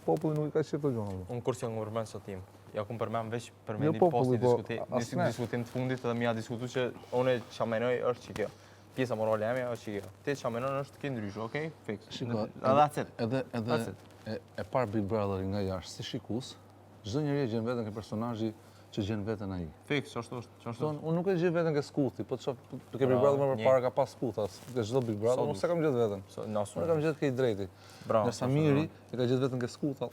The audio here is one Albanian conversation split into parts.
populli nuk i ka qef të gjona. Unë kur që jam përmend sot tim, ja ku përmend veç Jo përmendi populli, posti po, asne. diskutim të fundit edhe mi ja diskutu që unë që menoj është që kjo. Pjesa morale e është që kjo. Ti që menon është ke ndryshë, okej? Fix. Shiko, That's it. edhe e parë Big Brother nga jashtë, si shikus, çdo njeri e gjen veten ke personazhi që gjen veten ai. Fix, ç'është është. Unë nuk e gjej veten ke skuthi, po të shoh ke Big Brother më përpara ka pas skuthas. Ke çdo Big Brother, unë s'e kam gjetë veten. Unë kam gjetë ke i drejti. Bravo. Ndërsa Miri e ka gjetë veten ke skuta.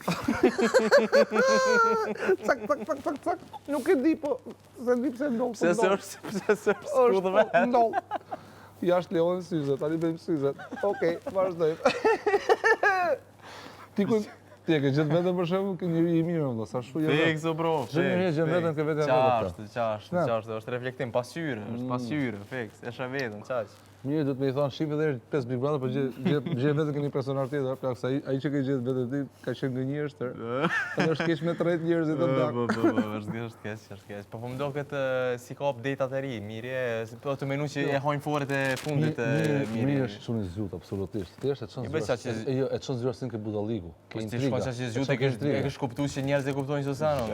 Cak. Nuk e di, po se di pse ndodh. Pse është skudhë vetë? Ndodh. Jashtë lejon syze, tani bëjmë syze. Okej, vazhdojmë. Ti e ke gjetë vetën për shembull ke njëri i mirë, valla, sa shu jetë. Fix, bro. Çdo njeri gjen vetën ke vetja vetë. Qashtë, është reflektim, pasqyrë, fix, e shë vetën, qaq. Mirë, do të më i thonë shifë edhe 5 Big Brother, po gje vetën ke një personazh tjetër, plak se ai që ke gjetë vetën ti ka qenë gënjeshtër. Edhe është keq me 30 njerëzit të ndak. është keq. Po më duket si ka update-at e ri, mirë, po të menu që e hajnë foret e fundit mirë. Mirë është shumë i zgjut absolutisht. Ti është e çon zgjuarsin ke budalliku. Ke intriga. Po ti shkon që zgjut e ke kuptuar që njerëzit e kuptojnë se sa no.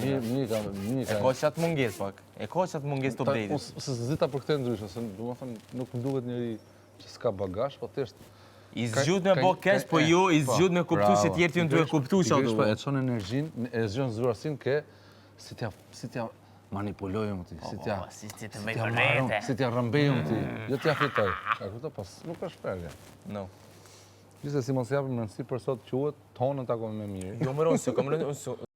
Mirë. E ka çat mungesë pak. E ka çat mungesë të update-it. Se zita për këtë ndryshe, se domethënë nuk më duket njëri që s'ka bagazh, po thjesht i zgjut me bë keq, po jo i zgjut me kuptu se tjerë ti duhet kuptu që ato. E çon energjinë, e zgjon zgjuarsin ke si t'ja manipulojmë ti, si t'ja rrëmbejmë ti, jo t'ja fitoj. E kuptoj, pas nuk është shpërgje. No. Gjithsesi mos japim rëndësi për sot quhet tonën takon me mirë. Jo më rëndësi, kam rëndësi.